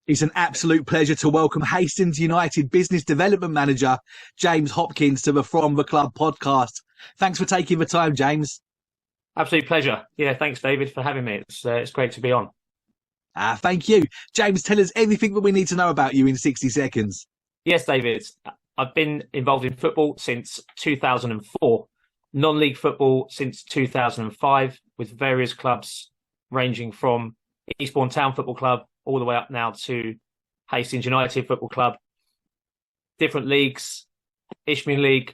It's an absolute pleasure to welcome Hastings United Business Development Manager, James Hopkins, to the From the Club podcast. Thanks for taking the time, James. Absolute pleasure. Yeah, thanks, David, for having me. It's great to be on. Thank you. James, tell us everything that we need to know about you in 60 seconds. Yes, David. I've been involved in football since 2004, non-league football since 2005, with various clubs ranging from Eastbourne Town Football Club all the way up now to Hastings United Football Club, different leagues, Ishmael League,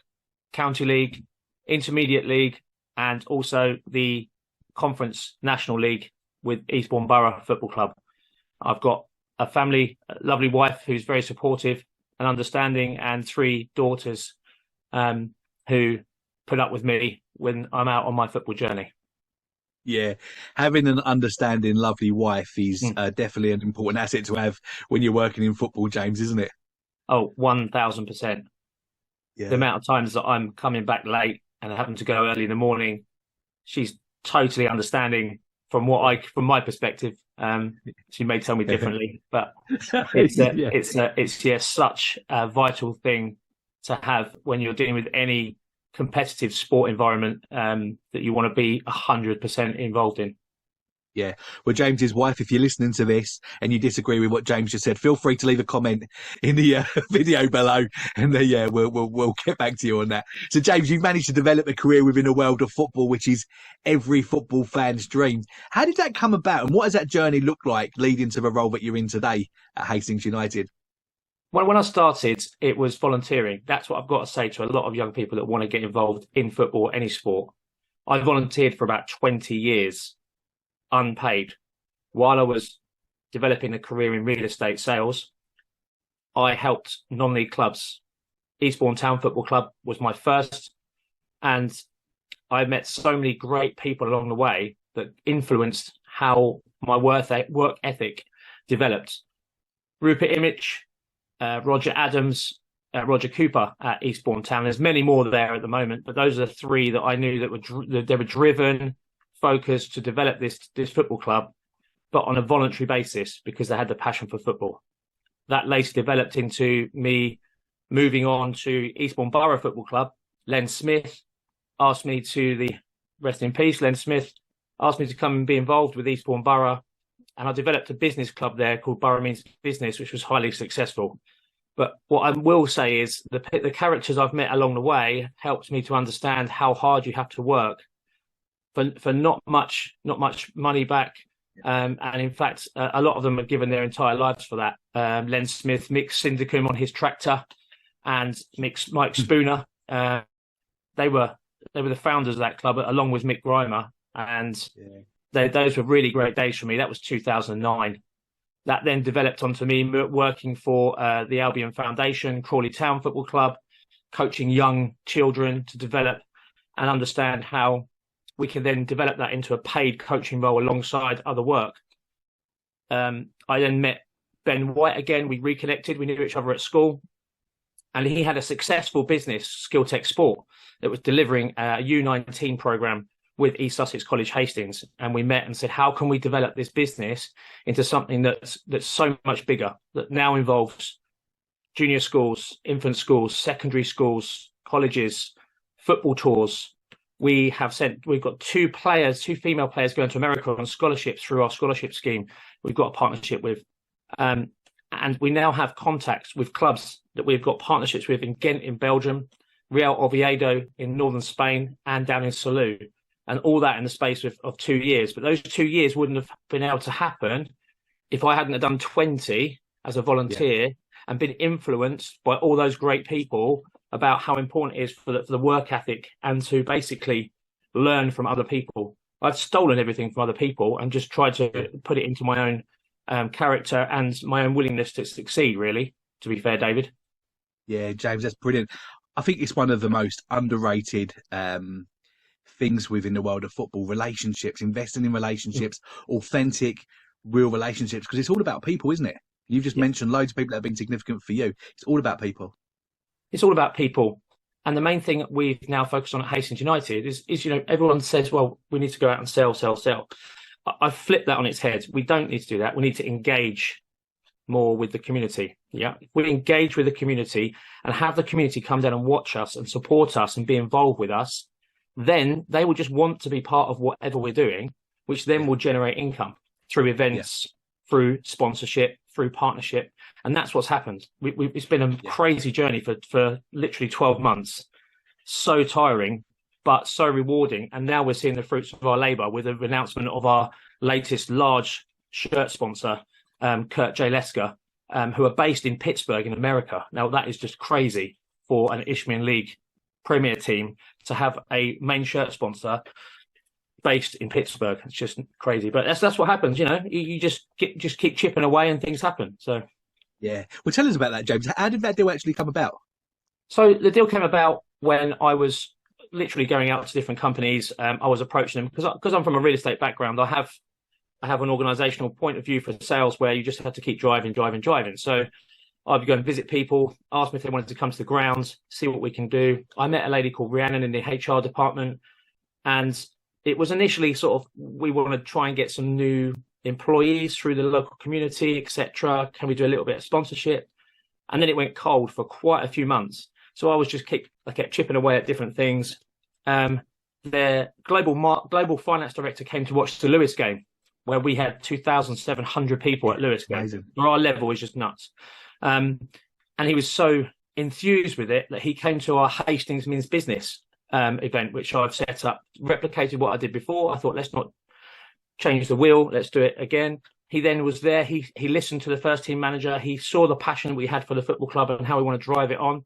County League, Intermediate League, and also the Conference National League with Eastbourne Borough Football Club. I've got a family, a lovely wife who's very supportive and understanding, and 3 daughters who put up with me when I'm out on my football journey. Yeah, having an understanding, lovely wife is definitely an important asset to have when you're working in football, James, isn't it? Oh, 1,000%. Yeah. The amount of times that I'm coming back late and having to go early in the morning, she's totally understanding from my perspective. She may tell me differently, but it's such a vital thing to have when you're dealing with any competitive sport environment that you want to be 100% involved in. Yeah. Well, James's wife, if you're listening to this and you disagree with what James just said, feel free to leave a comment in the video below, and we'll get back to you on that. So, James, you've managed to develop a career within the world of football, which is every football fan's dream. How did that come about, and what does that journey look like leading to the role that you're in today at Hastings United? Well, when I started, it was volunteering. That's what I've got to say to a lot of young people that want to get involved in football or any sport. I volunteered for about 20 years, unpaid. While I was developing a career in real estate sales, I helped non-league clubs. Eastbourne Town Football Club was my first, and I met so many great people along the way that influenced how my work ethic developed. Rupert Imich, Roger Adams, Roger Cooper at Eastbourne Town. There's many more there at the moment, but those are the 3 that I knew that they were driven, focused to develop this football club, but on a voluntary basis because they had the passion for football. That later developed into me moving on to Eastbourne Borough Football Club. Len Smith asked me rest in peace, Len Smith asked me to come and be involved with Eastbourne Borough. And I developed a business club there called Borough Means Business, which was highly successful. But what I will say is the characters I've met along the way helped me to understand how hard you have to work for not much money back. And in fact, a lot of them have given their entire lives for that. Len Smith, Mick Syndicum on his tractor, and Mike Spooner. They were the founders of that club, along with Mick Grimer. And those were really great days for me. That was 2009. That then developed onto me working for the Albion Foundation, Crawley Town Football Club, coaching young children to develop and understand how we can then develop that into a paid coaching role alongside other work. I then met Ben White again. We reconnected. We knew each other at school. And he had a successful business, Skill Tech Sport, that was delivering a U19 program with East Sussex College Hastings. And we met and said, how can we develop this business into something that's so much bigger, that now involves junior schools, infant schools, secondary schools, colleges, football tours. We've got 2 female players going to America on scholarships through our scholarship scheme. We've got a partnership with, and we now have contacts with clubs that we've got partnerships with in Ghent in Belgium, Real Oviedo in northern Spain, and down in Salou. And all that in the space of 2 years. But those 2 years wouldn't have been able to happen if I hadn't have done 20 as a volunteer and been influenced by all those great people about how important it is for the work ethic and to basically learn from other people. I've stolen everything from other people and just tried to put it into my own character and my own willingness to succeed, really, to be fair, David. Yeah, James, that's brilliant. I think it's one of the most underrated things within the world of football: relationships, investing in relationships, authentic, real relationships, because it's all about people, isn't it? You've just mentioned loads of people that have been significant for you. It's all about people. It's all about people. And the main thing that we've now focused on at Hastings United is, everyone says, well, we need to go out and sell. I've flipped that on its head. We don't need to do that. We need to engage more with the community. Yeah, if we engage with the community and have the community come down and watch us and support us and be involved with us, then they will just want to be part of whatever we're doing, which then will generate income through events, through sponsorship, through partnership. And that's what's happened. It's been a crazy journey for literally 12 months. So tiring, but so rewarding. And now we're seeing the fruits of our labour with the announcement of our latest large shirt sponsor, Kurt J. Lesker, who are based in Pittsburgh in America. Now, that is just crazy for an Isthmian League Premier team to have a main shirt sponsor based in Pittsburgh. It's just crazy. But that's what happens, you know. You just keep chipping away and things happen. So, yeah. Well, tell us about that, James. How did that deal actually come about? So the deal came about when I was literally going out to different companies. I was approaching them because I'm from a real estate background. I have an organizational point of view for sales where you just have to keep driving. So I'd go and visit people, ask them if they wanted to come to the grounds, see what we can do. I met a lady called Rhiannon in the HR department, and it was initially sort of, we want to try and get some new employees through the local community, etc. Can we do a little bit of sponsorship? And then it went cold for quite a few months. So I kept chipping away at different things. Their global finance director came to watch the Lewis game, where we had 2,700 people at Lewis game. Amazing. Where our level is just nuts. And he was so enthused with it that he came to our Hastings Men's Business event, which I've set up, replicated what I did before. I thought, let's not change the wheel, let's do it again. He then was there. He listened to the first team manager. He saw the passion we had for the football club and how we want to drive it on.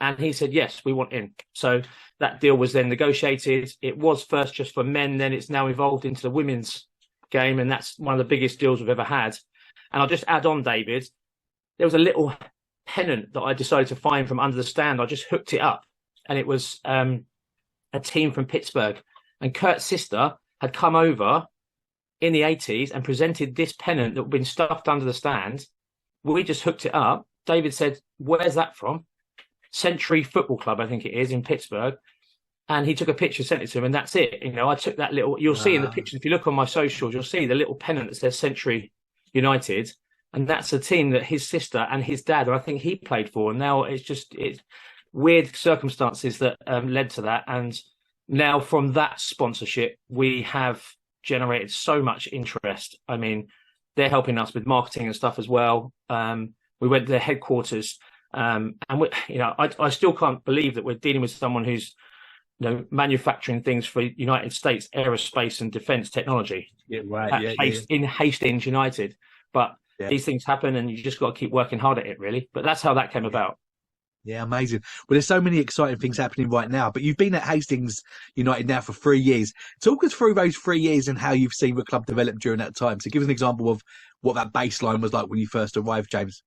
And he said, yes, we want in. So that deal was then negotiated. It was first just for men. Then it's now evolved into the women's game. And that's one of the biggest deals we've ever had. And I'll just add on, David, there was a little pennant that I decided to find from under the stand. I just hooked it up. And it was a team from Pittsburgh. And Kurt's sister had come over in the 80s and presented this pennant that had been stuffed under the stand. We just hooked it up. David said, where's that from? Century Football Club, I think it is, in Pittsburgh. And he took a picture, sent it to him, and that's it. You know, I took that little, you'll see in the picture, if you look on my socials, you'll see the little pennant that says Century United. And that's a team that his sister and his dad, I think he played for. And now it's weird circumstances that led to that. And now from that sponsorship, we have generated so much interest. I mean, they're helping us with marketing and stuff as well. We went to their headquarters, and I still can't believe that we're dealing with someone who's, you know, manufacturing things for United States aerospace and defense technology. Yeah, right. In Hastings United, but these things happen, and you just got to keep working hard at it, really. But that's how that came about. Yeah, amazing. Well, there's so many exciting things happening right now, but you've been at Hastings United now for 3 years. Talk us through those 3 years and how you've seen the club develop during that time. So give us an example of what that baseline was like when you first arrived, James.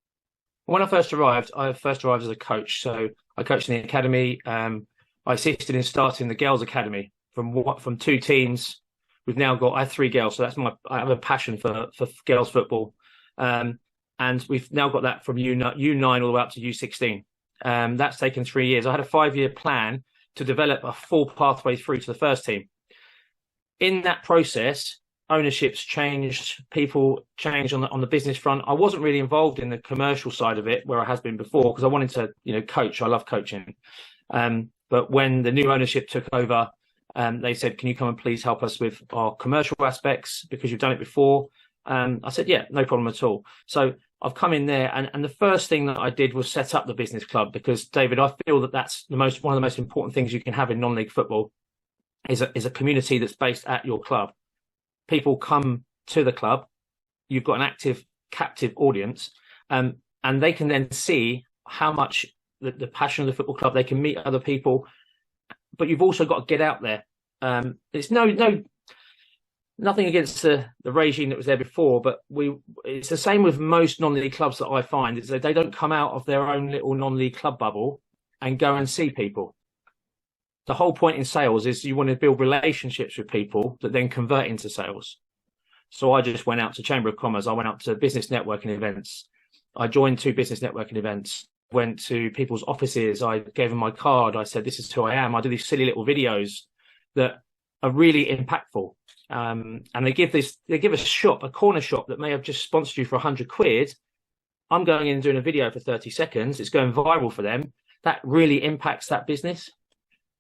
When I first arrived as a coach. So I coached in the academy. I assisted in starting the girls' academy from two teams. I have 3 girls, so I have a passion for girls' football. And we've now got that from U9 all the way up to U16. That's taken 3 years. I had a 5-year plan to develop a full pathway through to the first team. In that process, ownerships changed, people changed on the business front. I wasn't really involved in the commercial side of it where I has been before because I wanted to, you know, coach. I love coaching. But when the new ownership took over, they said, can you come and please help us with our commercial aspects because you've done it before? I said, yeah, no problem at all. So I've come in there, and the first thing that I did was set up the business club because, David, I feel that that's one of the most important things you can have in non-league football is a community that's based at your club. People come to the club, you've got an active, captive audience, and they can then see how much the passion of the football club, they can meet other people, but you've also got to get out there. It's nothing against the regime that was there before, but it's the same with most non-league clubs that I find, is that they don't come out of their own little non-league club bubble and go and see people. The whole point in sales is you want to build relationships with people that then convert into sales. So I just went out to Chamber of Commerce. I went out to business networking events. I joined 2 business networking events, went to people's offices. I gave them my card. I said, this is who I am. I do these silly little videos that are really impactful. And they give a corner shop that may have just sponsored you for 100 quid. I'm going in and doing a video for 30 seconds. It's going viral for them. That really impacts that business.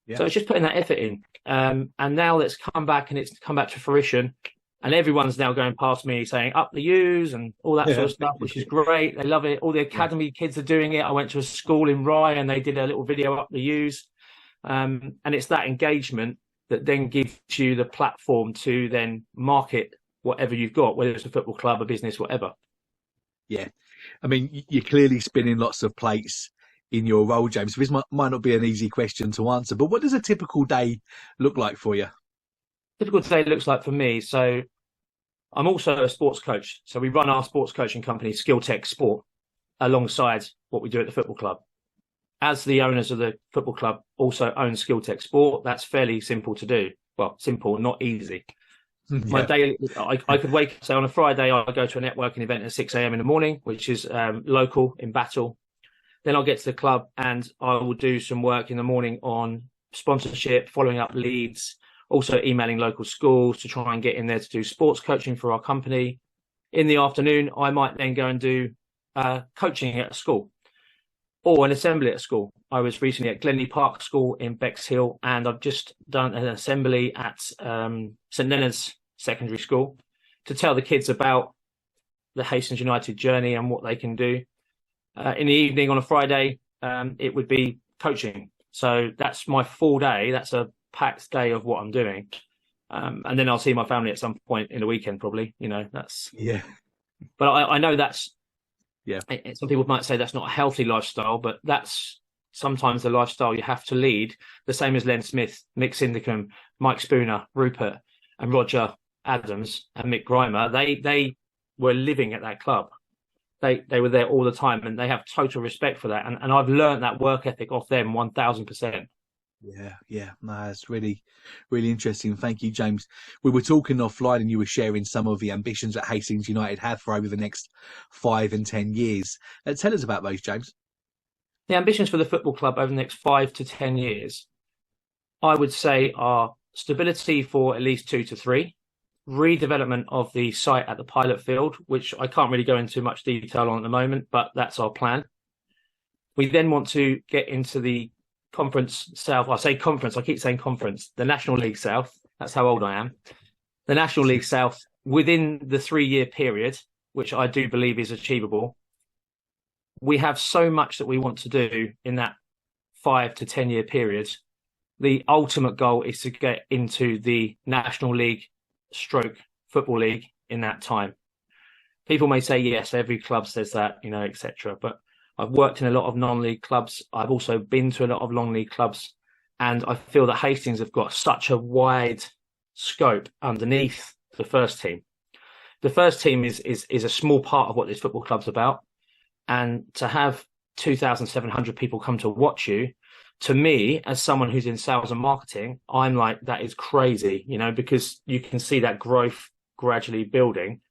Yeah. So it's just putting that effort in. And now it's come back to fruition. And everyone's now going past me saying up the U's and all that sort of stuff, which is great. They love it. All the academy kids are doing it. I went to a school in Rye and they did a little video up the U's. And it's that engagement that then gives you the platform to then market whatever you've got, whether it's a football club, a business, whatever. Yeah. I mean, you're clearly spinning lots of plates in your role, James. This might not be an easy question to answer, but what does a typical day look like for you? Typical day looks like for me. So I'm also a sports coach. So we run our sports coaching company, Skill Tech Sport, alongside what we do at the football club. As the owners of the football club also own Skill Tech Sport, that's fairly simple to do. Well, simple, not easy. Yeah. My daily, I could wake up, say on a Friday, I go to a networking event at 6 a.m. in the morning, which is local in Battle. Then I'll get to the club and I will do some work in the morning on sponsorship, following up leads, also emailing local schools to try and get in there to do sports coaching for our company. In the afternoon, I might then go and do coaching at a school or an assembly at a school. I was recently at Glenley Park School in Bexhill, and I've just done an assembly at St Leonard's Secondary School to tell the kids about the Hastings United journey and what they can do. In the evening on a Friday, it would be coaching. So that's my full day. That's a packed day of what I'm doing. And then I'll see my family at some point in the weekend, probably. That's... Yeah. But I know that's... Yeah. Some people might say that's not a healthy lifestyle, but that's sometimes the lifestyle you have to lead. The same as Len Smith, Mick Sindicum, Mike Spooner, Rupert and Roger Adams and Mick Grimer. They were living at that club. They were there all the time, and they have total respect for that. And I've learned that work ethic off them 1,000%. Yeah. No, it's really, really interesting. Thank you, James. We were talking offline and you were sharing some of the ambitions that Hastings United have for over the next 5 and 10 years. Tell us about those, James. The ambitions for the football club over the next 5 to 10 years, I would say, are stability for at least 2 to 3, redevelopment of the site at the pilot field, which I can't really go into much detail on at the moment, but that's our plan. We then want to get into the Conference South. I say conference, I keep saying conference. The National League South. That's how old I am. The National League South within the 3-year period, which I do believe is achievable. We have so much that we want to do in that 5 to 10 year period. The ultimate goal is to get into the National League / Football League in that time. People may say, yes, every club says that, etc. But I've worked in a lot of non-league clubs. I've also been to a lot of non-league clubs. And I feel that Hastings have got such a wide scope underneath the first team. The first team is a small part of what this football club's about. And to have 2,700 people come to watch you, to me, as someone who's in sales and marketing, I'm like, that is crazy, because you can see that growth gradually building.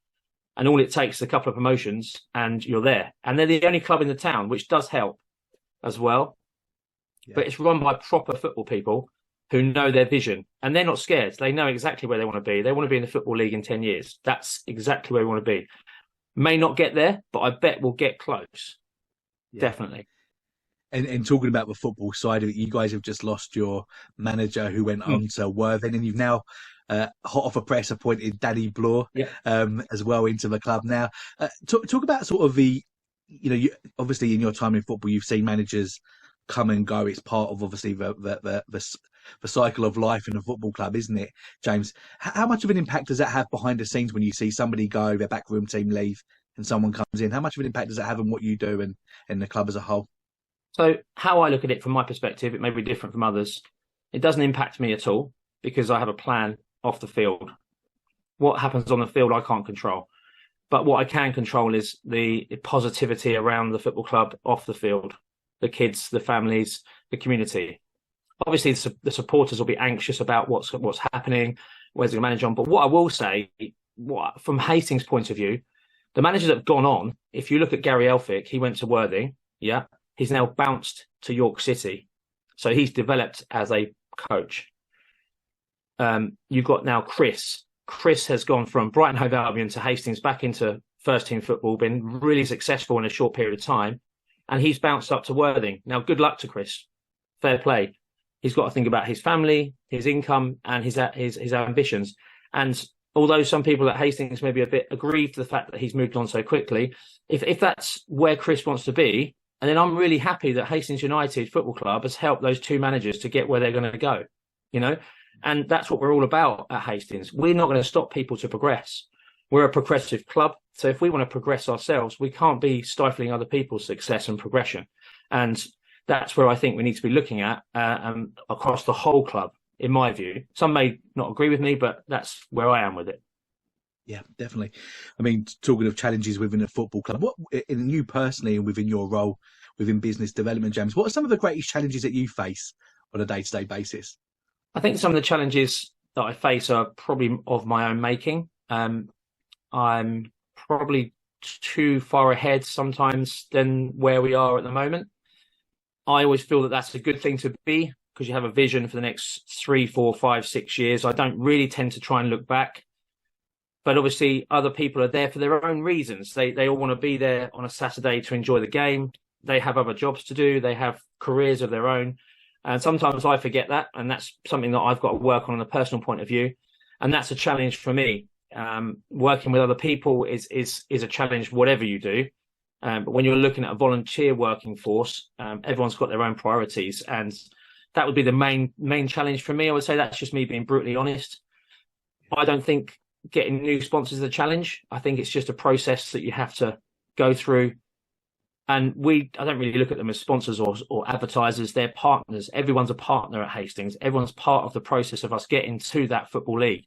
And all it takes is a couple of promotions and you're there. And they're the only club in the town, which does help as well. Yeah. But it's run by proper football people who know their vision. And they're not scared. They know exactly where they want to be. They want to be in the Football League in 10 years. That's exactly where we want to be. May not get there, but I bet we'll get close. Yeah. Definitely. And talking about the football side of it, you guys have just lost your manager who went on to Worthing, and you've now hot off a press appointed Danny Bloor as well into the club now. Talk about sort of the, obviously in your time in football, you've seen managers come and go. It's part of obviously the cycle of life in a football club, isn't it, James? How much of an impact does that have behind the scenes when you see somebody go, their backroom team leave, and someone comes in? How much of an impact does that have on what you do and the club as a whole? So how I look at it from my perspective, it may be different from others. It doesn't impact me at all because I have a plan off the field. What happens on the field, I can't control. But what I can control is the positivity around the football club off the field, the kids, the families, the community. Obviously, the supporters will be anxious about what's happening, where's the manager on. But what I will say, from Hastings' point of view, the managers that have gone on, if you look at Gary Elphick, he went to Worthing, yeah. He's now bounced to York City. So he's developed as a coach. You've got now Chris. Chris has gone from Brighton Hove Albion to Hastings back into first team football, been really successful in a short period of time, and he's bounced up to Worthing. Now, good luck to Chris. Fair play. He's got to think about his family, his income, and his ambitions. And although some people at Hastings may be a bit aggrieved to the fact that he's moved on so quickly, if that's where Chris wants to be, and then I'm really happy that Hastings United Football Club has helped those two managers to get where they're going to go, you know? And that's what we're all about at Hastings. We're not going to stop people to progress. We're a progressive club. So if we want to progress ourselves, we can't be stifling other people's success and progression. And that's where I think we need to be looking at across the whole club, in my view. Some may not agree with me, but that's where I am with it. Yeah, definitely. I mean, talking of challenges within a football club, what in you personally and within your role within business development, James, what are some of the greatest challenges that you face on a day-to-day basis? I think some of the challenges that I face are probably of my own making. I'm probably too far ahead sometimes than where we are at the moment. I always feel that that's a good thing to be, because you have a vision for the next 3, 4, 5, 6 years. I don't really tend to try and look back. But obviously, other people are there for their own reasons. They all want to be there on a Saturday to enjoy the game. They have other jobs to do. They have careers of their own. And sometimes I forget that. And that's something that I've got to work on a personal point of view. And that's a challenge for me. Working with other people is a challenge, whatever you do. But when you're looking at a volunteer working force, everyone's got their own priorities. And that would be the main challenge for me. I would say that's just me being brutally honest. I don't think getting new sponsors is a challenge. I think it's just a process that you have to go through. And I don't really look at them as sponsors or advertisers. They're partners. Everyone's a partner at Hastings. Everyone's part of the process of us getting to that football league.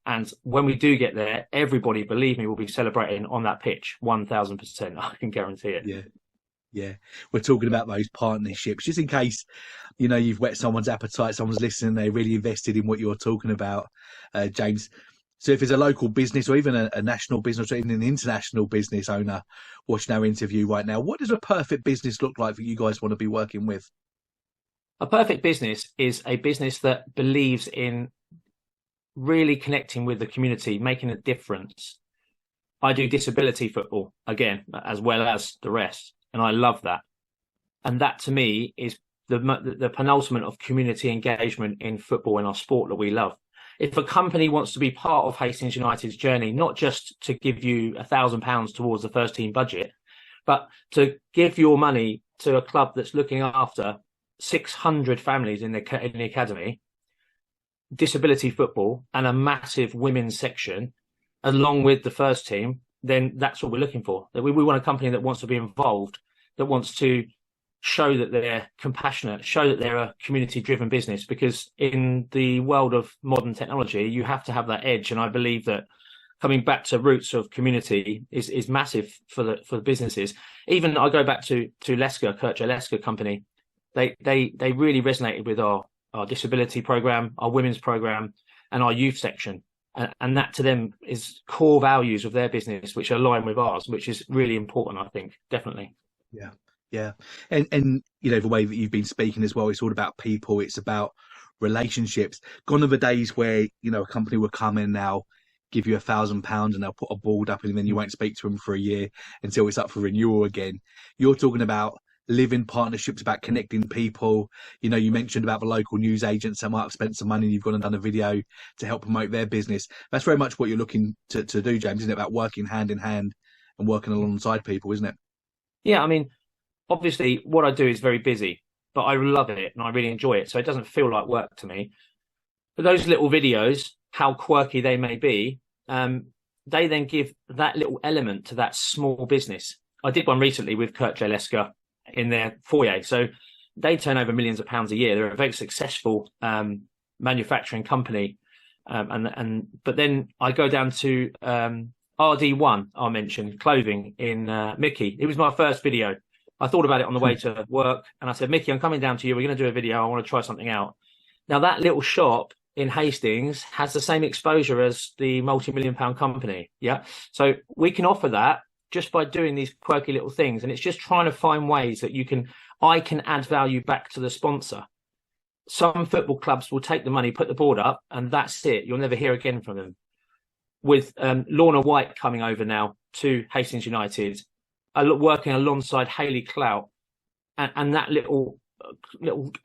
And when we do get there, everybody, believe me, will be celebrating on that pitch. 1,000%. I can guarantee it. Yeah. Yeah. We're talking about those partnerships, just in case, you've whet someone's appetite, someone's listening, they're really invested in what you're talking about, James. So if there's a local business or even a national business or even an international business owner watching our interview right now, what does a perfect business look like that you guys want to be working with? A perfect business is a business that believes in really connecting with the community, making a difference. I do disability football, again, as well as the rest, and I love that. And that, to me, is the penultimate of community engagement in football, in our sport that we love. If a company wants to be part of Hastings United's journey, not just to give you £1,000 towards the first team budget, but to give your money to a club that's looking after 600 families in the academy, disability football, and a massive women's section, along with the first team, then that's what we're looking for. We want a company that wants to be involved, that wants to show that they're compassionate, show that they're a community-driven business, because in the world of modern technology, you have to have that edge. And I believe that coming back to roots of community is massive for the businesses. Even I go back to Leicester, Kircher Leicester company. They really resonated with our disability program, our women's program, and our youth section. And that to them is core values of their business, which align with ours, which is really important, I think, definitely. Yeah. Yeah. And the way that you've been speaking as well, it's all about people. It's about relationships. Gone are the days where, a company will come in now, give you £1,000 and they'll put a board up and then you won't speak to them for a year until it's up for renewal again. You're talking about living partnerships, about connecting people. You mentioned about the local news agents that might have spent some money and you've gone and done a video to help promote their business. That's very much what you're looking to do, James, isn't it? About working hand in hand and working alongside people, isn't it? Yeah, I mean, obviously, what I do is very busy, but I love it and I really enjoy it. So it doesn't feel like work to me. But those little videos, how quirky they may be, they then give that little element to that small business. I did one recently with Kircher Leicester in their foyer. So they turn over millions of pounds a year. They're a very successful manufacturing company. But then I go down to RD1, I mentioned, clothing in Mickey. It was my first video. I thought about it on the way to work and I said, Mickey, I'm coming down to you. We're going to do a video. I want to try something out. Now, that little shop in Hastings has the same exposure as the multi-million-pound company. Yeah. So we can offer that just by doing these quirky little things. And it's just trying to find ways that I can add value back to the sponsor. some football clubs will take the money, put the board up, and that's it. You'll never hear again from them. With Lorna White coming over now to Hastings United, working alongside Hayley Clout, and that little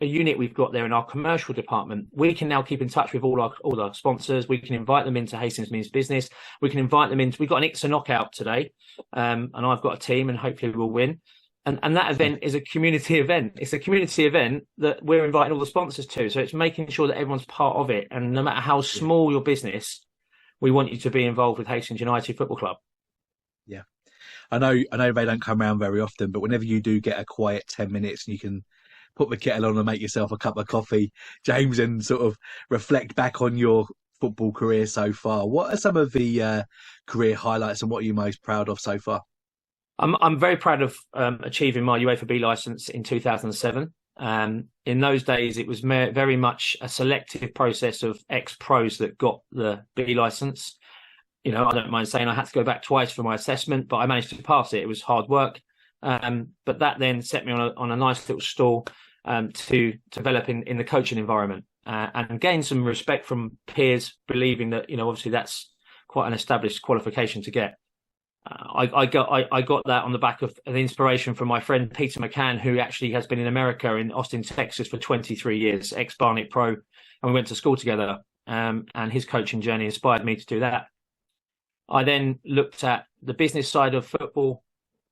unit we've got there in our commercial department, we can now keep in touch with all our sponsors. We can invite them into Hastings Means Business. We can invite them into. We've got an ICSA knockout today, and I've got a team, and hopefully we'll win. And that event is a community event. It's a community event that we're inviting all the sponsors to. So it's making sure that everyone's part of it. And no matter how small your business, we want you to be involved with Hastings United Football Club. Yeah. I know they don't come around very often, but whenever you do get a quiet 10 minutes and you can put the kettle on and make yourself a cup of coffee, James, and sort of reflect back on your football career so far, what are some of the career highlights and what are you most proud of so far? I'm very proud of achieving my UEFA B licence in 2007. In those days, it was very much a selective process of ex-pros that got the B licence. You know, I don't mind saying I had to go back twice for my assessment, but I managed to pass it. It was hard work. But that then set me on a nice little stall to develop in the coaching environment and gain some respect from peers, believing that, you know, obviously that's quite an established qualification to get. I got that on the back of an inspiration from my friend Peter McCann, who actually has been in America, in Austin, Texas for 23 years, ex-Barnet pro, and we went to school together. And his coaching journey inspired me to do that. I then looked at the business side of football,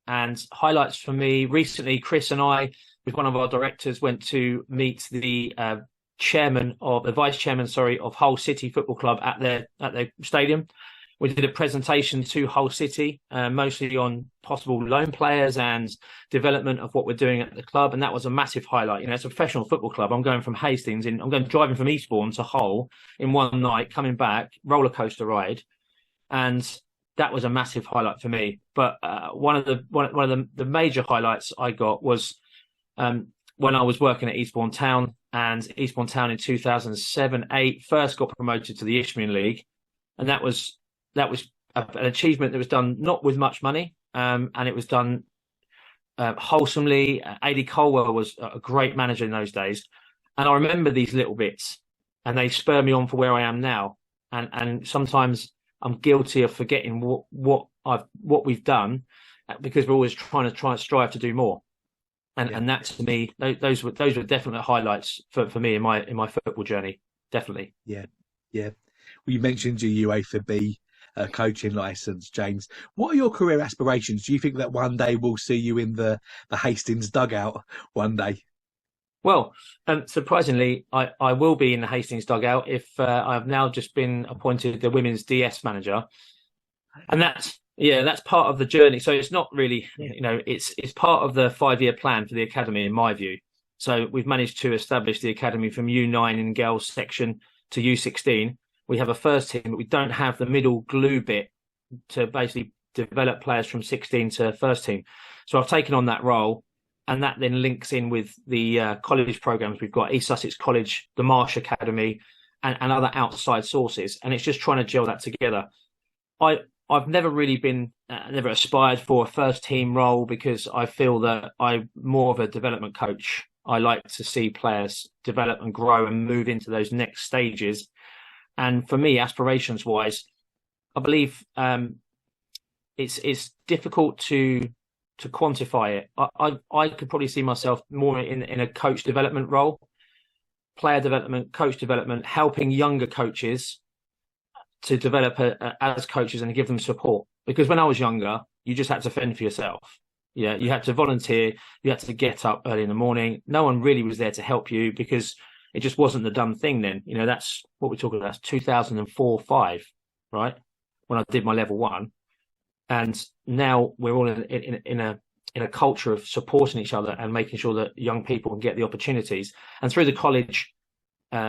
and highlights for me recently, Chris and I, with one of our directors, went to meet the vice chairman of Hull City Football Club at their stadium. We did a presentation to Hull City, mostly on possible loan players and development of what we're doing at the club. And that was a massive highlight. You know, it's a professional football club. I'm going from Hastings, driving from Eastbourne to Hull in one night, coming back, roller coaster ride. And that was a massive highlight for me. But one of the major highlights I got was when I was working at Eastbourne Town, and Eastbourne Town in 2007-08 first got promoted to the Isthmian League. And that was an achievement that was done not with much money, and it was done wholesomely. A.D. Colwell was a great manager in those days, and I remember these little bits, and they spur me on for where I am now. And sometimes I'm guilty of forgetting what we've done, because we're always trying to strive to do more. And that, to me, those were definite highlights for me in my football journey. Definitely. Yeah. Well, you mentioned your UEFA B coaching license, James. What are your career aspirations? Do you think that one day we'll see you in the Hastings dugout one day? Well, surprisingly, I will be in the Hastings dugout if I've now just been appointed the women's DS manager, and that's part of the journey. So it's not really, you know, it's part of the 5-year plan for the academy, in my view. So we've managed to establish the academy from U9 in girls section to U16. We have a first team, but we don't have the middle glue bit to basically develop players from 16 to first team. So I've taken on that role, and that then links in with the college programs we've got, East Sussex College, the Marsh Academy, and other outside sources. And it's just trying to gel that together. I've never really never aspired for a first team role, because I feel that I'm more of a development coach. I like to see players develop and grow and move into those next stages. And for me, aspirations wise, I believe it's difficult to quantify it. I could probably see myself more in a coach development role, player development, coach development, helping younger coaches to develop as coaches and give them support. Because when I was younger, you just had to fend for yourself. Yeah, you had to volunteer. You had to get up early in the morning. No one really was there to help you, because it just wasn't the done thing then. You know, that's what we're talking about. That's 2004-05, right? When I did my level 1. And now we're all in a culture of supporting each other and making sure that young people can get the opportunities. And through the college,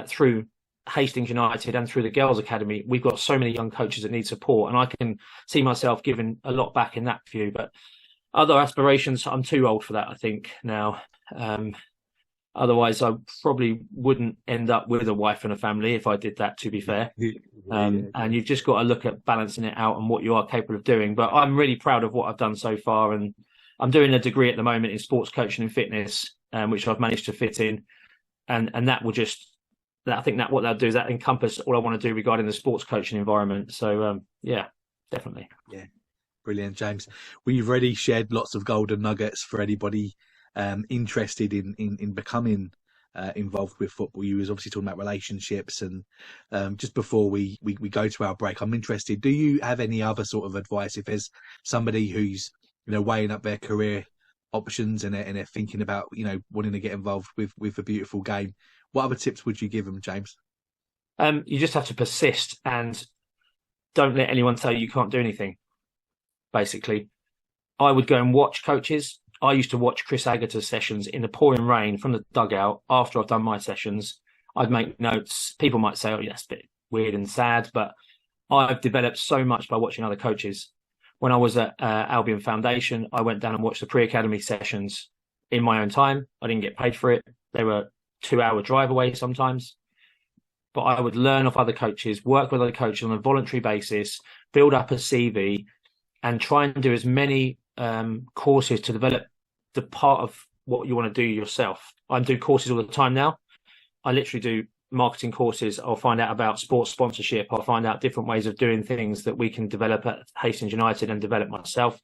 through Hastings United and through the Girls Academy, we've got so many young coaches that need support. And I can see myself giving a lot back in that view. But other aspirations, I'm too old for that, I think, now. Otherwise, I probably wouldn't end up with a wife and a family if I did that, to be fair. And you've just got to look at balancing it out and what you are capable of doing. But I'm really proud of what I've done so far. And I'm doing a degree at the moment in sports coaching and fitness, which I've managed to fit in. and that will just, I think that what they'll do is that encompass all I want to do regarding the sports coaching environment. So yeah, definitely. Yeah, brilliant, James. We've already shared lots of golden nuggets for anybody interested in becoming involved with football. You was obviously talking about relationships, and just before we go to our break, I'm interested, do you have any other sort of advice if there's somebody who's weighing up their career options and they're thinking about wanting to get involved with a beautiful game? What other tips would you give them, James? You just have to persist and don't let anyone tell you can't do anything. Basically, I would go and watch coaches. I used to watch Chris Agata's sessions in the pouring rain from the dugout after I've done my sessions. I'd make notes. People might say, oh, yeah, that's a bit weird and sad, but I've developed so much by watching other coaches. When I was at Albion Foundation, I went down and watched the pre-academy sessions in my own time. I didn't get paid for it. They were 2-hour drive away sometimes. But I would learn off other coaches, work with other coaches on a voluntary basis, build up a CV, and try and do as many courses to develop the part of what you want to do yourself. I do courses all the time now. I literally do marketing courses. I'll find out about sports sponsorship. I'll find out different ways of doing things that we can develop at Hastings United and develop myself.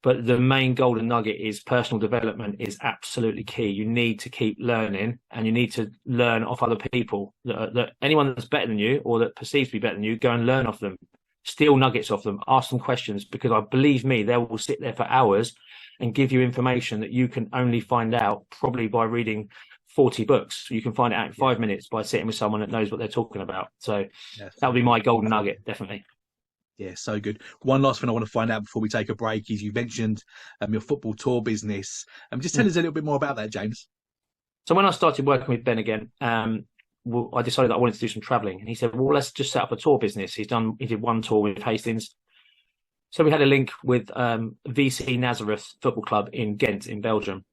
But the main golden nugget is personal development is absolutely key. You need to keep learning, and you need to learn off other people. That anyone that's better than you or that perceives to be better than you, go and learn off them. Steal nuggets off them. Ask them questions, because I believe me, they will sit there for hours and give you information that you can only find out probably by reading 40 books. You can find it out in 5 minutes by sitting with someone that knows what they're talking about. So that would be my golden nugget, definitely. Yeah, so good. One last thing I want to find out before we take a break is you mentioned your football tour business. Just tell us a little bit more about that, James. So when I started working with Ben again, I decided that I wanted to do some travelling. And he said, well, let's just set up a tour business. He did one tour with Hastings. So we had a link with VC Nazareth Football Club in Ghent in Belgium.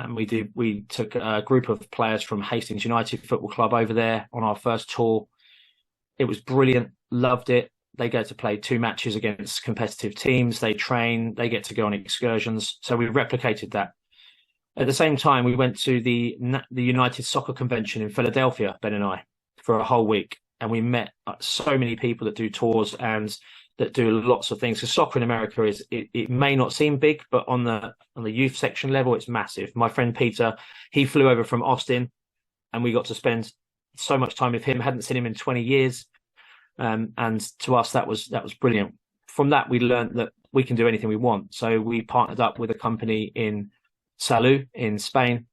We took a group of players from Hastings United Football Club over there on our first tour. It was brilliant. Loved it. They get to play 2 matches against competitive teams. They train. They get to go on excursions. So we replicated that. At the same time, we went to the United Soccer Convention in Philadelphia, Ben and I, for a whole week. And we met so many people that do tours and that do lots of things. Because soccer in America it may not seem big, but on the youth section level, it's massive. My friend Peter, he flew over from Austin, and we got to spend so much time with him. Hadn't seen him in 20 years. And to us, that was brilliant. From that, we learned that we can do anything we want. So we partnered up with a company in Salou in Spain,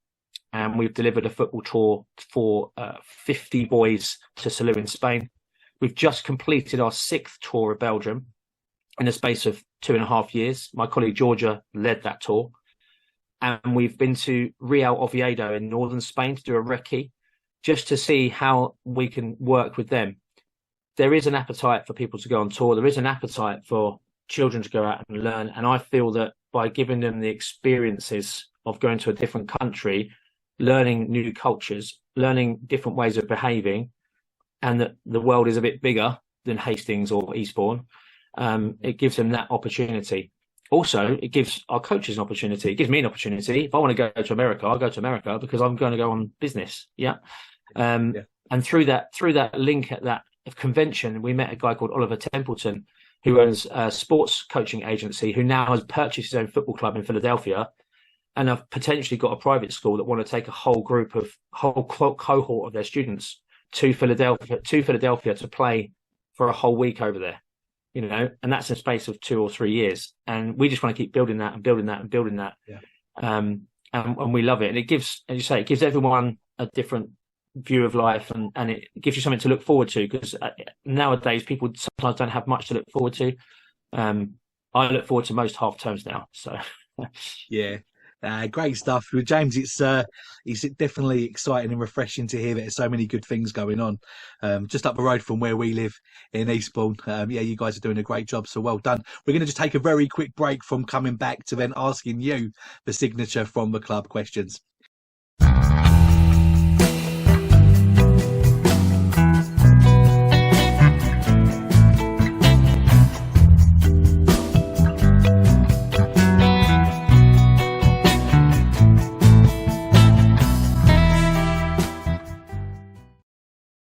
and we've delivered a football tour for 50 boys to Salou in Spain. We've just completed our 6th tour of Belgium in the space of 2.5 years. My colleague Georgia led that tour. And we've been to Real Oviedo in northern Spain to do a recce, just to see how we can work with them. There is an appetite for people to go on tour. There is an appetite for children to go out and learn. And I feel that by giving them the experiences of going to a different country, learning new cultures, learning different ways of behaving, and that the world is a bit bigger than Hastings or Eastbourne, it gives them that opportunity. Also, it gives our coaches an opportunity. It gives me an opportunity. If I want to go to America, I'll go to America because I'm going to go on business. And through that link at that convention, we met a guy called Oliver Templeton, who owns a sports coaching agency, who now has purchased his own football club in Philadelphia, and have potentially got a private school that want to take a whole cohort of their students to Philadelphia to play for a whole week over there, and that's in a space of 2 or 3 years. And we just want to keep building that and building that and building that. And we love it. And it gives, as you say, it gives everyone a different view of life, and it gives you something to look forward to, because nowadays people sometimes don't have much to look forward to. I look forward to most half terms now. So great stuff with James. It's definitely exciting and refreshing to hear that there's so many good things going on just up the road from where we live in Eastbourne. You guys are doing a great job, so well done. We're going to just take a very quick break from coming back to then asking you the signature from the club questions.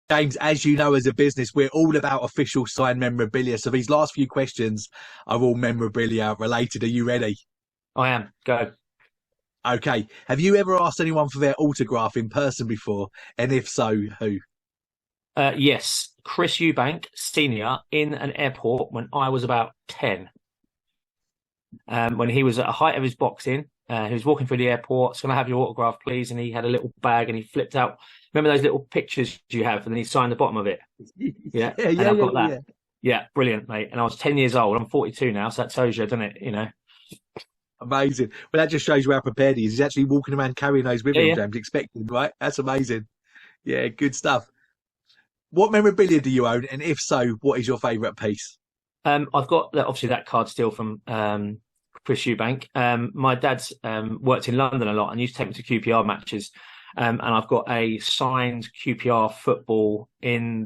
James, as you know, as a business, we're all about official signed memorabilia. So these last few questions are all memorabilia related. Are you ready? I am. Go. Okay. Have you ever asked anyone for their autograph in person before? And if so, who? Yes, Chris Eubank, senior, in an airport when I was about 10. When he was at the height of his boxing, he was walking through the airport. "Can I have your autograph, please?" And he had a little bag and he flipped out. Remember those little pictures you have, and then he signed the bottom of it. Yeah, Yeah, and yeah, I've yeah, got that. yeah. Yeah, brilliant, mate. And I was 10 years old. I'm 42 now, so that tells you, doesn't it? Amazing. Well, that just shows you how prepared he is. He's actually walking around carrying those with Yeah, him, yeah. James, expecting, right? That's amazing. Yeah, good stuff. What memorabilia do you own? And if so, what is your favourite piece? I've got obviously that card still from Chris Eubank. My dad's worked in London a lot and used to take me to QPR matches. And I've got a signed QPR football in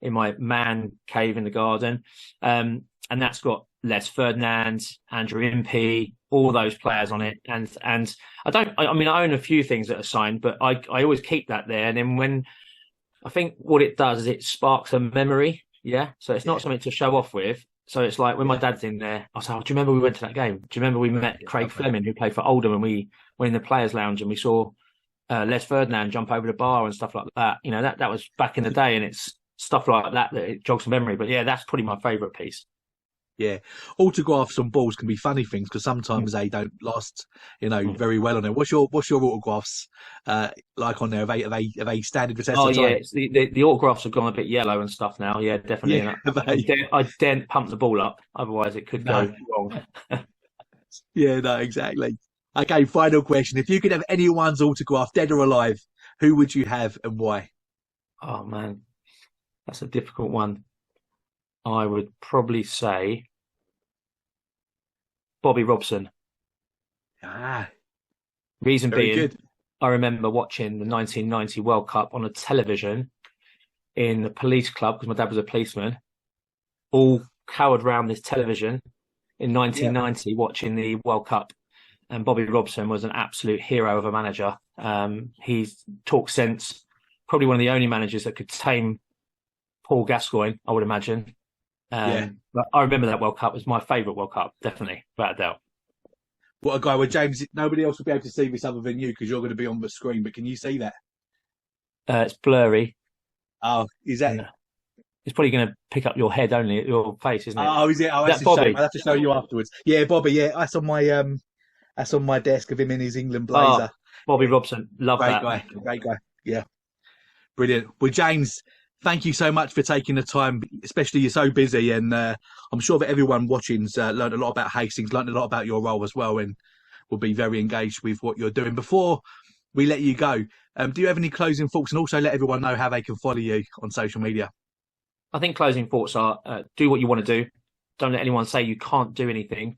my man cave in the garden. And that's got Les Ferdinand, Andrew Impey, all those players on it. And I mean, I own a few things that are signed, but I always keep that there. And then I think what it does is it sparks a memory. Yeah. So it's not something to show off with. So it's like when my dad's in there, I say, "Oh, do you remember we went to that game? Do you remember we met Craig Fleming, who played for Oldham, and we went in the players' lounge and we saw Les Ferdinand jump over the bar and stuff like that?" That was back in the day, and it's stuff like that it jogs the memory. But yeah, that's probably my favourite piece. Yeah, autographs on balls can be funny things because sometimes they don't last, very well on it. What's your autographs like on there? Are they standard the test Oh of yeah, time? it's the autographs have gone a bit yellow and stuff now. Yeah, definitely. Yeah, And I daren't pump the ball up, otherwise it could no, go wrong. yeah, no, exactly. Okay, final question: if you could have anyone's autograph, dead or alive, who would you have and why? Oh man, that's a difficult one. I would probably say Bobby Robson. Ah, Reason very being, good. I remember watching the 1990 World Cup on a television in the police club because my dad was a policeman, all cowered around this television in Yeah, 1990 watching the World Cup. And Bobby Robson was an absolute hero of a manager. He talked sense, probably one of the only managers that could tame Paul Gascoigne, I would imagine. yeah. But I remember that World Cup was my favourite World Cup, definitely, without a doubt. What a guy! Well, James, nobody else will be able to see this other than you because you're going to be on the screen. But can you see that? It's blurry. Oh, is that? Yeah. It's probably going to pick up your head only, your face, isn't it? Oh, is it? Oh, Is that's that a shame. Bobby? I'll have to show you afterwards. Yeah, Bobby. Yeah, that's on my desk of him in his England Oh, blazer. Bobby Yeah, Robson. Love great that. guy. Great guy. Yeah, brilliant. Well, James, thank you so much for taking the time. Especially you're so busy, and I'm sure that everyone watching's learned a lot about Hastings, learned a lot about your role as well, and will be very engaged with what you're doing. Before we let you go, do you have any closing thoughts, and also let everyone know how they can follow you on social media? I think closing thoughts are do what you want to do. Don't let anyone say you can't do anything.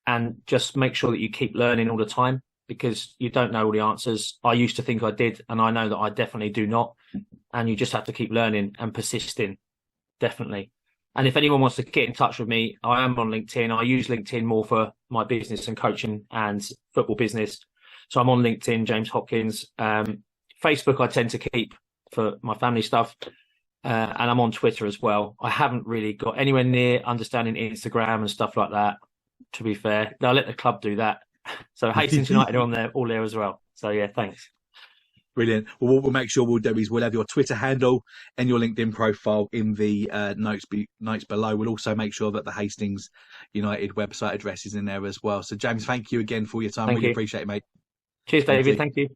And just make sure that you keep learning all the time because you don't know all the answers. I used to think I did, and I know that I definitely do not. And you just have to keep learning and persisting, definitely. And if anyone wants to get in touch with me, I am on LinkedIn. I use LinkedIn more for my business and coaching and football business. So I'm on LinkedIn, James Hopkins. Facebook, I tend to keep for my family stuff. And I'm on Twitter as well. I haven't really got anywhere near understanding Instagram and stuff like that, to be fair. I'll let the club do that. So Hastings United are on there, all there as well. So yeah, thanks. Brilliant. Well, what we'll make sure we'll do is we'll have your Twitter handle and your LinkedIn profile in the notes below. We'll also make sure that the Hastings United website address is in there as well. So, James, thank you again for your time. Thank Really you. appreciate it, mate. Cheers, Thank David. you. Thank you.